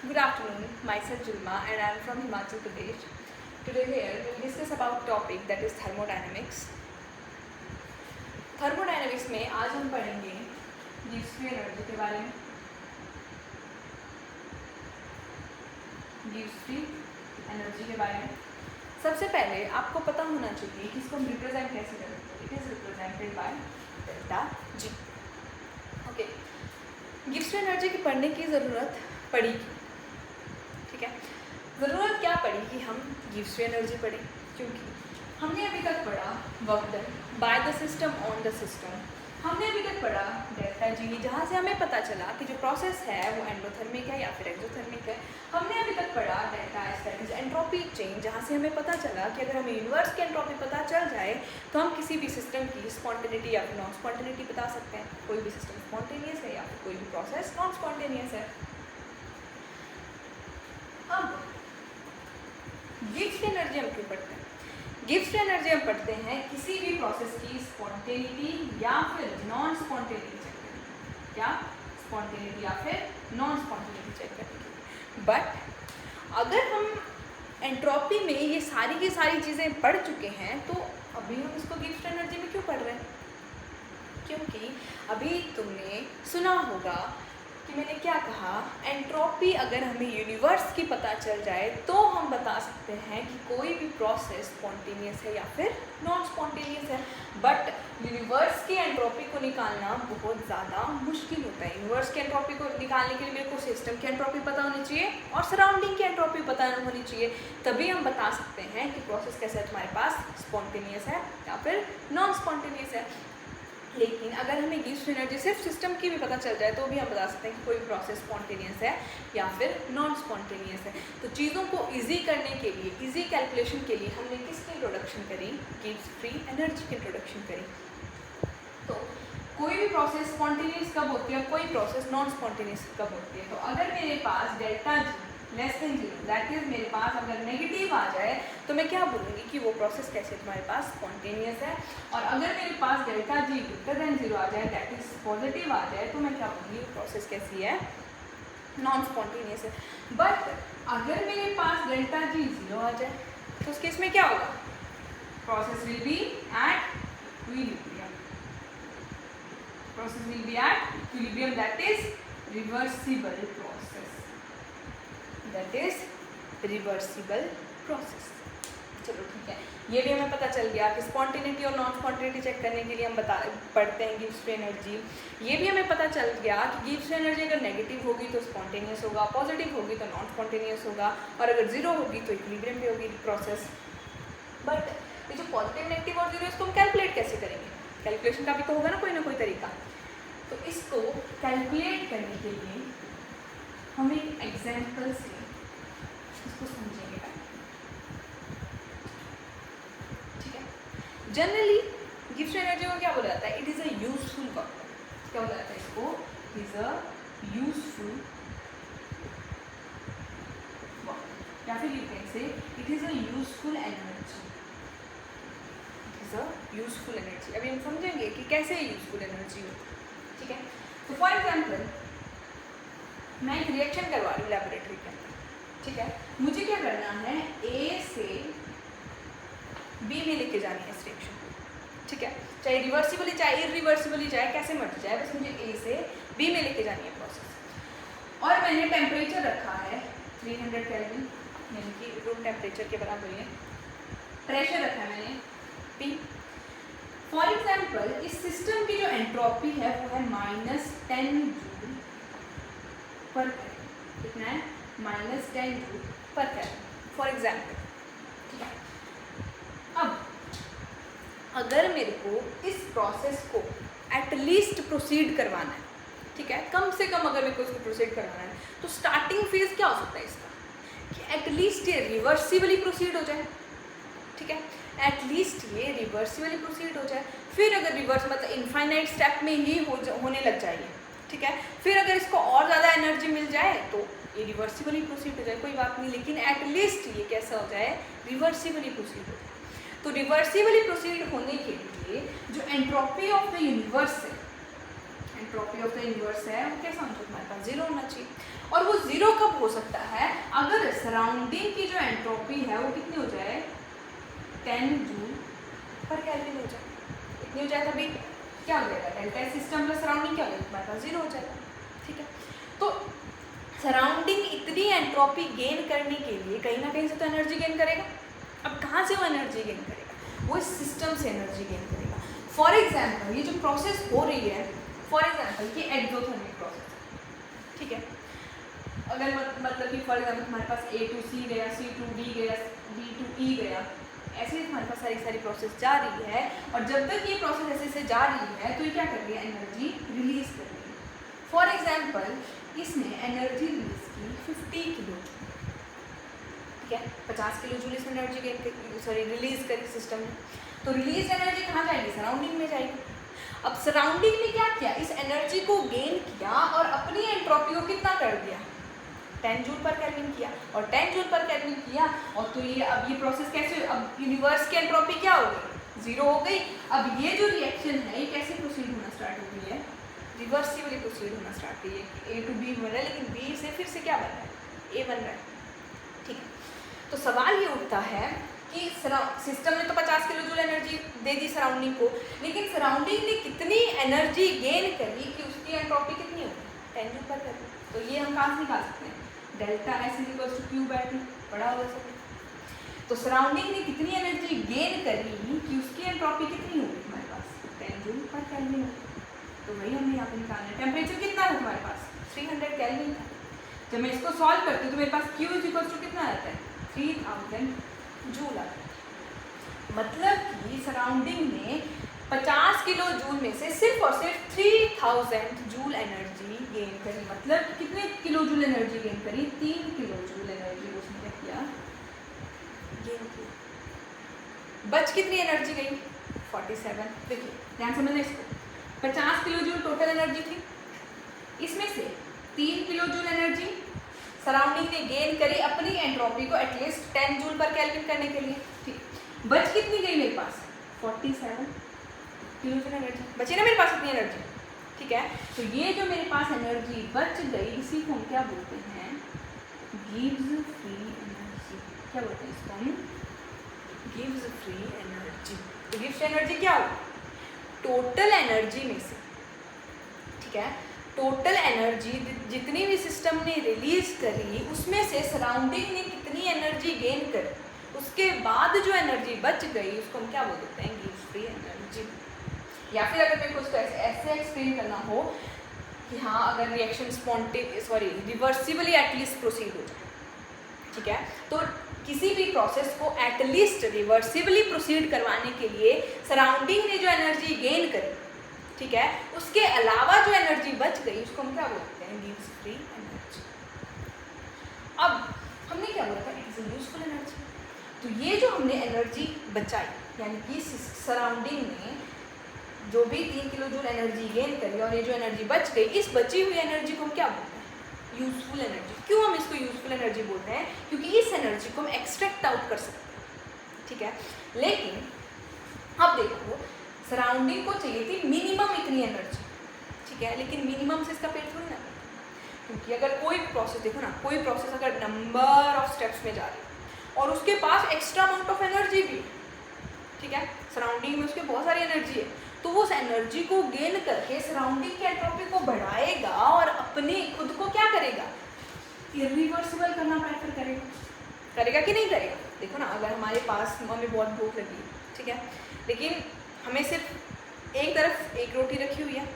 Good afternoon, myself Julma and I am from Himachal Pradesh. Today here we'll discuss about topic that is thermodynamics. Thermodynamics में आज हम पढ़ेंगे Gibbs free energy के बारे में. Gibbs free energy के बारे में सबसे पहले आपको पता होना चाहिए कि इसको हम रिप्रेजेंट कैसे करेंगे. It is represented by delta G. Okay, Gibbs free energy की पढ़ने की ज़रूरत पड़ी. ठीक है, ज़रूरत क्या पड़ी कि हम गिब्स फ्री एनर्जी पढ़ें, क्योंकि हमने अभी तक पढ़ा work done by the system on the system. हमने अभी तक पढ़ा डेल्टा जी, जहाँ से हमें पता चला कि जो प्रोसेस है वो एंडोथर्मिक है या फिर एक्सोथर्मिक है. हमने अभी तक पढ़ा delta S, that is entropy change, जहाँ से हमें पता चला कि अगर हमें यूनिवर्स की एंट्रोपी पता चल जाए तो हम किसी भी सिस्टम की स्पॉन्टेनिटी या फिर नॉन स्पॉन्टेनिटी बता सकते हैं. कोई भी सिस्टम स्पॉन्टेनियस है या फिर कोई भी प्रोसेस नॉन स्पॉन्टेनियस है. अब गिब्स फ्री एनर्जी हम क्यों पढ़ते हैं? गिब्स फ्री एनर्जी हम पढ़ते हैं किसी भी प्रोसेस की स्पॉन्टेनिटी या फिर नॉन स्पॉन्टेनिटी चेक करने के लिए. क्या? स्पॉन्टेनिटी या फिर नॉन स्पॉन्टेनिटी चेक करने के लिए. बट अगर हम एंट्रोपी में ये सारी की सारी चीज़ें पढ़ चुके हैं तो अभी हम इसको गिब्स फ्री एनर्जी में क्यों पढ़ रहे हैं? क्योंकि अभी तुमने सुना होगा कि मैंने क्या कहा, एंट्रोपी अगर हमें यूनिवर्स की पता चल जाए तो हम बता सकते हैं कि कोई भी प्रोसेस स्पॉन्टेनियस है या फिर नॉन स्पॉन्टेनियस है. बट यूनिवर्स की एंट्रोपी को निकालना बहुत ज़्यादा मुश्किल होता है. यूनिवर्स की एंट्रोपी को निकालने के लिए मेरे को सिस्टम की एंट्रोपी पता होनी चाहिए और सराउंडिंग की एंट्रोपी पता होनी चाहिए. तभी हम बता सकते हैं कि प्रोसेस कैसे है तुम्हारे पास, स्पॉन्टेनियस है या फिर नॉन स्पॉन्टेनियस है. लेकिन अगर हमें गिब्स फ्री एनर्जी सिर्फ सिस्टम की भी पता चल जाए तो भी हम बता सकते हैं कि कोई प्रोसेस स्पॉन्टेनियस है या फिर नॉन स्पॉन्टेनियस है. तो चीज़ों को इजी करने के लिए, इजी कैलकुलेशन के लिए हमने किसकी इंट्रोडक्शन करी? गिब्स फ्री एनर्जी की इंट्रोडक्शन करी. तो कोई भी प्रोसेस स्पॉन्टेनियस कब होती है, कोई प्रोसेस नॉन स्पॉन्टेनियस कब होती है? तो अगर मेरे पास delta G less than zero, that is मेरे पास अगर नेगेटिव आ जाए तो मैं क्या बोलूँगी कि वो प्रोसेस कैसे तुम्हारे पास स्पॉन्टेनियस है. और अगर मेरे पास delta G greater than zero आ जाए, दैट इज पॉजिटिव आ जाए, तो मैं क्या बोलूँगी वो प्रोसेस कैसी है, नॉन स्पॉन्टेनियस है. बट अगर मेरे पास डेल्टा जी जीरो आ जाए तो उस केस में क्या होगा? Process will B at equilibrium. Process will B at equilibrium, that is reversible process. That is reversible process. चलो ठीक है, ये भी हमें पता चल गया कि स्पॉन्टेनिटी और नॉन स्पॉन्टेनिटी चेक करने के लिए हम पढ़ते हैं गिब्स फ्री एनर्जी. ये भी हमें पता चल गया कि गिब्स फ्री एनर्जी अगर नेगेटिव होगी तो स्पॉन्टेनियस होगा, पॉजिटिव होगी तो नॉन स्पॉन्टेनियस होगा, और अगर जीरो होगी तो इक्विलिब्रियम भी होगी प्रोसेस. बट ये जो पॉजिटिव, नेगेटिव और जीरो, इसको हम कैलकुलेट कैसे करेंगे? कैलकुलेशन का भी तो होगा ना कोई तरीका. तो इसको कैलकुलेट करने के लिए हम एक एग्जाम्पल से इसको समझेंगे. ठीक है, जनरली गिब्स फ्री एनर्जी को क्या बोला जाता है? It is a useful work. क्या बोला जाता है इसको? इज अ यूजफुल वर्क, या फिर you can say it is a useful energy. It is a useful energy. अभी हम समझेंगे कि कैसे यूजफुल एनर्जी हो. ठीक है, तो फॉर एग्जाम्पल मैं एक रिएक्शन करवा रही हूँ लेबोरेटरी के अंदर. ठीक है, मुझे क्या करना है, ए से बी में लेके जानी है इस रिएक्शन को. ठीक है, चाहे रिवर्सिबली चाहे इरिवर्सिबली चाहे कैसे मर्जी जाए, बस मुझे ए से बी में लेके जानी है प्रोसेस. और मैंने टेम्परेचर रखा है 300 केल्विन, यानी कि रूम टेम्परेचर के बराबर है. प्रेशर रखा है मैंने P. फॉर एग्जाम्पल इस सिस्टम की जो एंट्रोपी है वो है -10 जूल पर केल्विन. कितना है? -10 जूल पर केल्विन फॉर एग्जाम्पल. ठीक है, अब अगर मेरे को इस प्रोसेस को एटलीस्ट प्रोसीड करवाना है, ठीक है, कम से कम अगर मेरे को इसको प्रोसीड करवाना है, तो स्टार्टिंग फेज क्या हो सकता है इसका, कि एटलीस्ट ये रिवर्सिबली प्रोसीड हो जाए. ठीक है, एटलीस्ट ये रिवर्सिबली प्रोसीड हो जाए. फिर अगर रिवर्स मतलब इनफाइनाइट स्टेप में ही होने लग जाएगी. ठीक है, फिर अगर इसको और ज़्यादा एनर्जी मिल जाए तो ये रिवर्सिबली प्रोसीड हो जाए, कोई बात नहीं, लेकिन एटलीस्ट ये कैसा हो जाए, रिवर्सिबली प्रोसीड हो जाए. तो रिवर्सिबली प्रोसीड होने के लिए जो एंट्रोपी ऑफ द यूनिवर्स है, एंट्रोपी ऑफ द यूनिवर्स है वो कैसा होना चाहिए? हमारे पास जीरो होना चाहिए. और और वो जीरो कब हो सकता है, अगर सराउंडिंग की जो एंट्रोपी है वो कितनी हो जाए, 10 जूल पर केल्विन हो जाए। इतनी हो जाए तभी क्या हो जाएगा, डेल्टा सिस्टम प्लस सराउंडिंग क्या हो जाएगा, हमारे पास जीरो हो जाएगा। ठीक है, तो सराउंडिंग इतनी एंट्रोपी गेन करने के लिए कहीं ना कहीं से तो एनर्जी गेन करेगा। अब कहाँ से वो एनर्जी गेन करेगा, वो इस सिस्टम से एनर्जी गेन करेगा। फॉर एग्जाम्पल ये जो प्रोसेस हो रही है, फॉर एग्जाम्पल ये एक्सोथर्मिक प्रोसेस, ठीक है, अगर मतलब कि फॉर एग्जाम्पल हमारे पास A to C गया, C to D गया, D to E गया, ऐसे ही हमारे पास सारी प्रोसेस जा रही है। और जब तक ये प्रोसेस ऐसे से जा रही है तो ये क्या कर रही है, एनर्जी रिलीज कर रही है। फॉर एग्जाम्पल इसने एनर्जी रिलीज की 50 किलो जूल, ठीक है, 50 किलो जूल इसने एनर्जी रिलीज करी सिस्टम में। तो रिलीज एनर्जी कहाँ जाएगी, सराउंडिंग में जाएगी। अब सराउंडिंग ने क्या किया, इस एनर्जी को गेन किया और अपनी एंट्रोपी को कितना कर दिया, 10 जूल पर केल्विन किया। और 10 जूल पर केल्विन किया और तो ये अब ये प्रोसेस कैसे, अब यूनिवर्स की एंट्रोपी क्या हो गई, जीरो हो गई। अब ये जो रिएक्शन है ये कैसे प्रोसीड होना स्टार्ट हो गई है, रिवर्सिबली प्रोसीड होना स्टार्ट हुई है। A to B बन रहा है लेकिन B से फिर से क्या बन रहा है, A बन रहा है। ठीक है, तो सवाल ये उठता है कि सिस्टम ने तो 50 kilo joule energy they the surrounding को, लेकिन सराउंडिंग ने कितनी एनर्जी गेन करी कि उसकी एंट्रोपी कितनी होगी, 10 जूल पर केल्विन। तो ये हम कहाँ से निकाल सकते हैं, delta S equals to Q by 2 बड़ा होगा सब। तो सराउंडिंग ने कितनी एनर्जी गेन करी कि उसकी एंट्रोपी कितनी होगी हमारे पास, 10 जूल पर केल्विन होगी। तो वही हमें यहाँ पे निकालना है। टेम्परेचर कितना है हमारे पास, 300 केल्विन था। जब मैं इसको सॉल्व करती हूँ तो मेरे पास Q इक्वल्स टू कितना आता है, 3000 जूल आता है। मतलब कि सराउंडिंग ने 50 किलो जूल में से सिर्फ और सिर्फ 3000 जूल एनर्जी गेन करी। मतलब कितने किलो जूल एनर्जी गेन करी, 3 किलो जूल एनर्जी उसने क्या किया, गेन की। बच कितनी एनर्जी गई, 47। देखिए ध्यान समझना इसको, 50 किलो जूल टोटल एनर्जी थी, इसमें से 3 किलो जूल एनर्जी सराउंडिंग ने गेन करी अपनी एंट्रोपी को एटलीस्ट 10 जूल पर केल्विन करने के लिए। ठीक, बच कितनी गई मेरे पास, 47 किलो जूल एनर्जी बची ना मेरे पास इतनी एनर्जी। ठीक है, तो ये जो मेरे पास एनर्जी बच गई इसी को हम क्या बोलते हैं, गिव्स फ्री एनर्जी। क्या बोलते हैं इसको हम, गिव्स फ्री एनर्जी। तो गिव्स एनर्जी क्या हो, टोटल एनर्जी में से, ठीक है, टोटल एनर्जी जितनी भी सिस्टम ने रिलीज करी उसमें से सराउंडिंग ने कितनी एनर्जी गेन करी, उसके बाद जो एनर्जी बच गई उसको हम क्या बोल देते हैं, गिव्स फ्री एनर्जी। या फिर अगर मेरे को उसको ऐसे एक्सप्लेन करना हो कि हाँ अगर रिएक्शन रिवर्सिबली एटलीस्ट प्रोसीड हो जाए, ठीक है, तो किसी भी प्रोसेस को एटलीस्ट रिवर्सिबली प्रोसीड करवाने के लिए सराउंडिंग ने जो एनर्जी गेन करी, ठीक है, उसके अलावा जो एनर्जी बच गई उसको हम क्या बोलते हैं, गिव्स फ्री एनर्जी। अब हमने क्या बोला था, it is a useful energy. तो ये जो हमने एनर्जी बचाई, यानी कि सराउंडिंग ने जो भी 3 किलो जूल एनर्जी गेन करी और ये जो एनर्जी बच गई, इस बची हुई एनर्जी को हम क्या बोलते हैं, यूजफुल एनर्जी। क्यों हम इसको यूजफुल एनर्जी बोलते हैं, क्योंकि इस एनर्जी को हम एक्सट्रैक्ट आउट कर सकते हैं। ठीक है, लेकिन अब देखो सराउंडिंग को चाहिए थी मिनिमम इतनी एनर्जी, ठीक है, लेकिन मिनिमम से इसका पेट थोड़ी ना, क्योंकि अगर कोई प्रोसेस देखो ना, कोई प्रोसेस अगर नंबर ऑफ स्टेप्स में जा रही है और उसके पास एक्स्ट्रा अमाउंट ऑफ एनर्जी भी, ठीक है, सराउंडिंग में उसके बहुत सारी एनर्जी है, तो वो उस एनर्जी को गेन करके सराउंडिंग की एंट्रोपी को बढ़ाएगा और अपने खुद को क्या करेगा, इरिवर्सिबल करना प्रेफर करेगा। करेगा कि नहीं करेगा। देखो ना, अगर हमारे पास हमें बहुत भूख लगी है, ठीक है, लेकिन हमें सिर्फ एक तरफ एक रोटी रखी हुई है,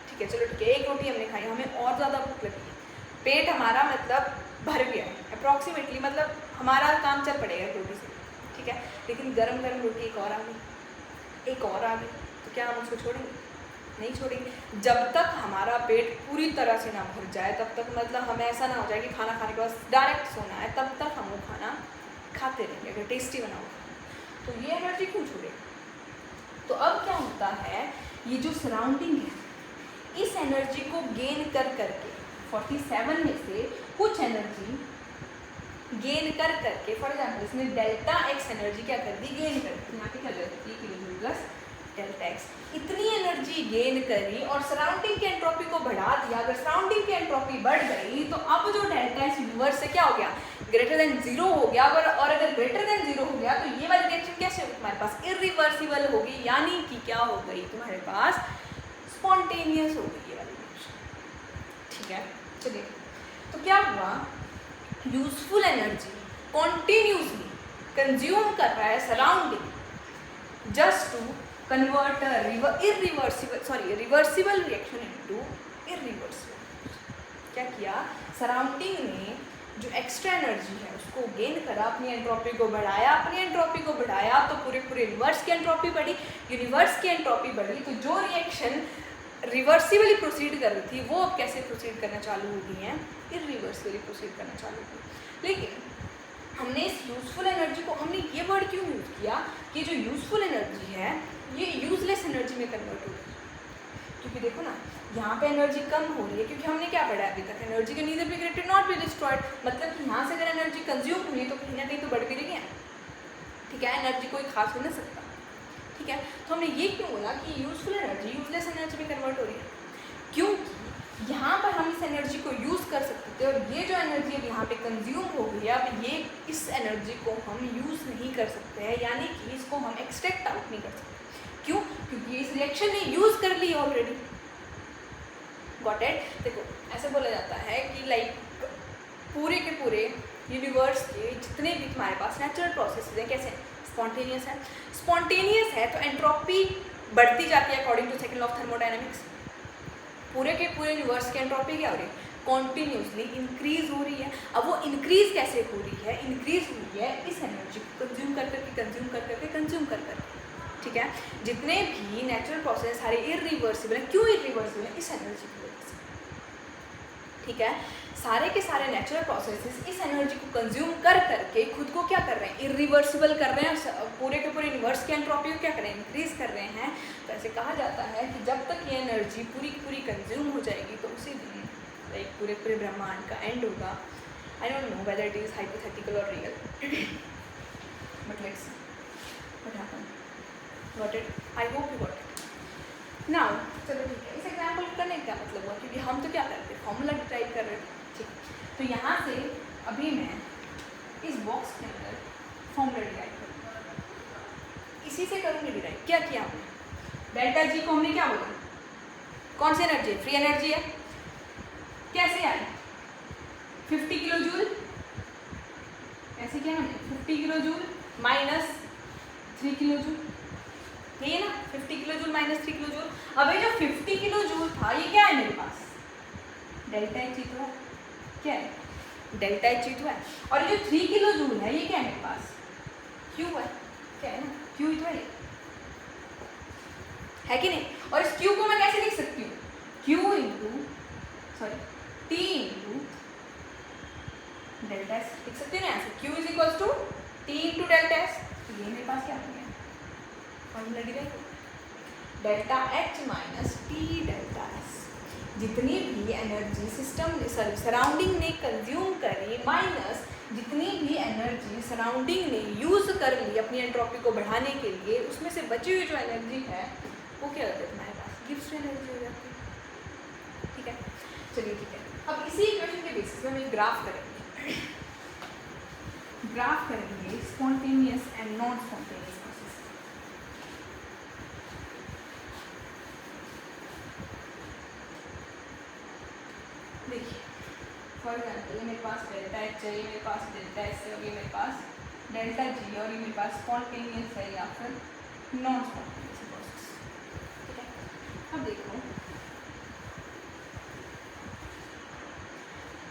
ठीक है, चलो ठीक है, एक रोटी हमने खाई, हमें और ज़्यादा भूख लगी है, पेट हमारा मतलब भर गया है अप्रॉक्सीमेटली, मतलब हमारा काम चल पड़ेगा रोटी से, ठीक है, लेकिन गरम गरम रोटी एक और आ गई, एक और आ गई, तो क्या हम उसको छोड़ेंगे, नहीं छोड़ेंगे। जब तक हमारा पेट पूरी तरह से ना भर जाए तब तक, मतलब हमें ऐसा ना हो जाए कि खाना खाने के बाद डायरेक्ट सोना है, तब तक हम वो खाना खाते रहेंगे अगर टेस्टी बना हुआ, तो ये एनर्जी क्यों छोड़ेगा। तो अब क्या होता है, ये जो सराउंडिंग है इस एनर्जी को गेन कर करके 47 में से कुछ एनर्जी गेन कर करके, फॉर एग्जाम्पल इसने डेल्टा एक्स एनर्जी क्या कर दी, गेन कर दी, यहाँ पे क्या करती किलो प्लस डेल्टा एक्स, इतनी एनर्जी गेन करी और सराउंडिंग की एंट्रोपी को बढ़ा दिया। अगर सराउंडिंग की एंट्रोपी बढ़ गई तो अब जो गैस यूनिवर्स से क्या हो गया, ग्रेटर देन जीरो हो गया। और अगर ग्रेटर देन जीरो हो गया तो ये वाली रिएक्शन कैसे होगी तुम्हारे पास, इरिवर्सिबल होगी, यानी कि क्या हो गई तुम्हारे पास, स्पॉन्टेनियस हो गई ये वाली रिएक्शन। ठीक है, चलिए तो क्या हुआ, यूजफुल एनर्जी कॉन्टिन्यूसली कंज्यूम कर रहा है surrounding just to convert reversible reaction into irreversible. क्या किया, सराउंडिंग ने जो एक्स्ट्रा एनर्जी है उसको गेन करा, अपनी एंट्रोपी को बढ़ाया, अपनी एंट्रोपी को बढ़ाया तो पूरे यूनिवर्स की एंट्रोपी बढ़ी, यूनिवर्स की एंट्रोपी बढ़ी तो जो रिएक्शन रिवर्सिबली प्रोसीड कर रही थी वो अब कैसे प्रोसीड करना चालू हो गई हैं, इरिवर्सिबली प्रोसीड करना चालू हो गई। लेकिन हमने इस यूजफुल एनर्जी को, हमने ये वर्ड क्यों यूज़ किया कि जो यूजफुल एनर्जी है ये यूजलेस एनर्जी में कन्वर्ट हो गई, क्योंकि देखो ना यहाँ पे एनर्जी कम हो रही है, क्योंकि हमने क्या पढ़ा है अभी तक, एनर्जी के neither be created not be destroyed, मतलब कि यहाँ से अगर एनर्जी कंज्यूम हुई तो कहीं ना कहीं तो बढ़ भी रही है। ठीक है, एनर्जी कोई खास हो ना सकता। ठीक है, तो हमने ये क्यों बोला कि यूजफुल एनर्जी यूजलेस एनर्जी में कन्वर्ट हो रही है, क्योंकि यहाँ पर हम इस एनर्जी को यूज़ कर सकते थे और ये जो एनर्जी अब यहाँ पे कंज्यूम हो गई है, अब ये इस एनर्जी को हम यूज़ नहीं कर सकते हैं, यानी कि इसको हम एक्सट्रैक्ट आउट नहीं कर सकते। क्यों, क्योंकि इस रिएक्शन ने यूज़ कर ली ऑलरेडी। Got it. देखो ऐसे बोला जाता है कि लाइक पूरे के पूरे यूनिवर्स के जितने भी तुम्हारे पास नेचुरल प्रोसेसेस हैं कैसे, स्पॉन्टेनियस है। स्पॉन्टेनियस है तो एंट्रोपी बढ़ती जाती है according to second law of thermodynamics. पूरे के पूरे यूनिवर्स की एंट्रोपी क्या हो रही है, कॉन्टिन्यूसली इंक्रीज हो रही है। अब वो इंक्रीज कैसे हो रही है, इंक्रीज हो रही है इस एनर्जी को कंज्यूम कर करके कंज्यूम कर करके। ठीक है, जितने भी नेचुरल प्रोसेस सारे इरिवर्सिबल हैं। क्यों इरिवर्सिबल है, इस एनर्जी की वजह से। ठीक है, सारे के सारे नेचुरल प्रोसेसेस इस एनर्जी को कंज्यूम कर करके खुद को क्या कर रहे हैं, इरिवर्सिबल कर रहे हैं, पूरे के पूरे यूनिवर्स की एंट्रोपी को क्या कर रहे हैं, इंक्रीज कर रहे हैं। तो ऐसे कहा जाता है कि जब तक ये एनर्जी पूरी की पूरी कंज्यूम हो जाएगी तो उसी दिन लाइक पूरे पूरे ब्रह्मांड का एंड होगा। I don't know whether it is hypothetical और real, but let's see what happened. Got it, I hope you got it now. चलो ठीक है, इस एग्जाम्पल करने का क्या मतलब हुआ, क्योंकि हम तो क्या करते हैं, फॉर्मूला डिराइव कर रहे थे। ठीक, तो यहाँ से अभी मैं इस बॉक्स के अंदर फॉर्मूला डिराइव करूँगा, इसी से करूँगी डिराइव। क्या किया हमने, डेल्टा जी को हमने क्या बोला, कौन सी एनर्जी, फ्री एनर्जी है। कैसे आई, 50 किलो जूल, ऐसे किया हमने 50 kilo joule minus 3 kilo joule, ये ना 50 kilo joule minus 3 kilo joule. अब ये जो 50 किलो जूल था ये क्या है मेरे पास, डेल्टा एच ही तो है, क्या है, डेल्टा एच ही तो है। और ये जो 3 किलो जूल है ये क्या है मेरे पास, क्यू है, क्या है ना, क्यू ही तो है कि नहीं। और इस क्यू को मैं कैसे लिख सकती हूँ, Q into T into delta S लिख सकते हैं ना ऐसे, Q is equal to T into delta S. ये मेरे पास क्या हो गया, formula derive, delta H minus T delta S. जितनी भी एनर्जी सिस्टम सराउंडिंग ने कंज्यूम करी माइनस जितनी भी एनर्जी सराउंडिंग ने यूज़ कर ली अपनी एंट्रोपी को बढ़ाने के लिए, उसमें से बची हुई जो एनर्जी है वो क्या होता है तुम्हारे पास, गिब्स एनर्जी हो जाती है। ठीक है, चलिए ठीक है, अब इसी इक्वेशन के बेसिस पे हम एक ग्राफ करेंगे, ग्राफ करेंगे spontaneous and non spontaneous process. देखिए फॉर एग्जाम्पल ये मेरे पास डेल्टा एच है, ये मेरे पास डेल्टा एस है, और ये मेरे पास डेल्टा जी है, और ये मेरे पास स्पॉन्टेनियस है या फिर नॉन स्पॉन्टेनियस प्रोसेस। ठीक है, अब देखो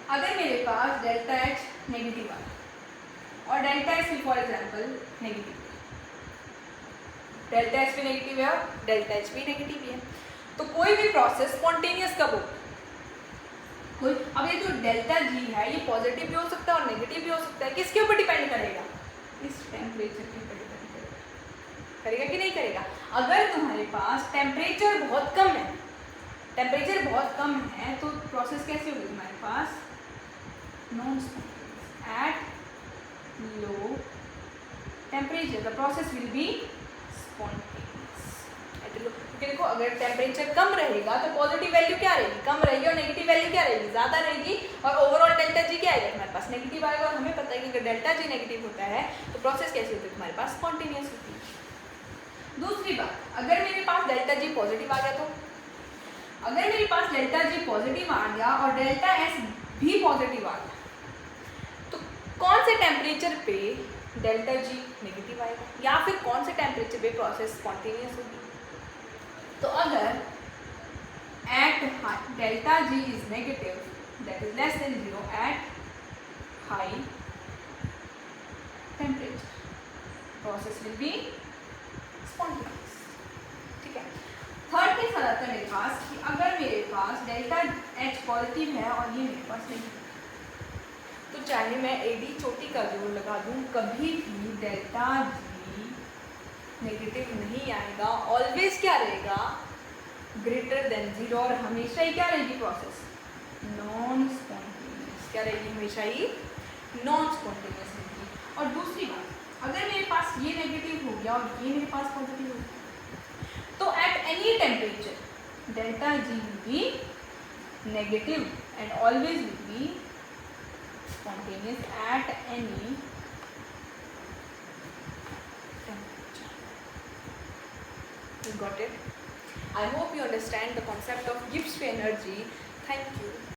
अगर मेरे पास डेल्टा एच नेगेटिव आया और डेल्टा एस भी for example negative, delta H भी नेगेटिव है और डेल्टा एच भी नेगेटिव है, तो कोई भी प्रोसेस स्पॉन्टेनियस कब होगा, कोई। अब ये जो डेल्टा जी है ये पॉजिटिव भी हो सकता है और नेगेटिव भी हो सकता है, किसके ऊपर डिपेंड करेगा, इस टेम्परेचर के ऊपर डिपेंड करेगा कि नहीं करेगा। अगर तुम्हारे पास टेम्परेचर बहुत कम है, टेम्परेचर बहुत कम है तो प्रोसेस कैसे होगी तुम्हारे पास, non spontaneous. At low temperature the process will be spontaneous at low, क्योंकि देखो अगर टेम्परेचर कम रहेगा तो पॉजिटिव वैल्यू क्या रहेगी, कम रहेगी, और नेगेटिव वैल्यू क्या रहेगी, ज़्यादा रहेगी, और ओवरऑल डेल्टा जी क्या क्या आएगा तुम्हारे पास, नेगेटिव आएगा। और हमें पता है कि अगर डेल्टा जी नेगेटिव होता है तो प्रोसेस कैसी होती है तुम्हारे पास, स्पॉन्टेनियस होती है। दूसरी बात, अगर मेरे पास डेल्टा जी पॉजिटिव आ गया तो, अगर मेरे पास डेल्टा जी पॉजिटिव आ गया और डेल्टा एस भी पॉजिटिव आ गया, तो कौन से टेम्परेचर पे डेल्टा जी नेगेटिव आएगा, या फिर कौन से टेम्परेचर पे प्रोसेस स्पॉन्टेनियस होगी। तो अगर at delta G is negative, that is less than 0 at high temperature, process will be spontaneous। ठीक है। थर्ड केस आ जाता है मेरे पास कि अगर मेरे पास डेल्टा H पॉजिटिव है और ये मेरे पास नहीं है, तो चाहे मैं एडी चोटी का जोड़ लगा दूं, कभी भी डेल्टा G नेगेटिव नहीं आएगा। ऑलवेज क्या रहेगा, ग्रेटर देन 0, और हमेशा ही क्या रहेगी प्रोसेस, नॉन स्पॉन्टेनियस। क्या रहेगी, हमेशा ही नॉन स्पॉन्टेनियस रहेगी। और दूसरी बात, अगर मेरे पास ये नेगेटिव हो गया और ये मेरे पास पॉजिटिव हो गया, तो at any temperature delta G will be negative and always will be spontaneous at any temperature। You got it? I hope you understand the concept of Gibbs free energy. Thank you.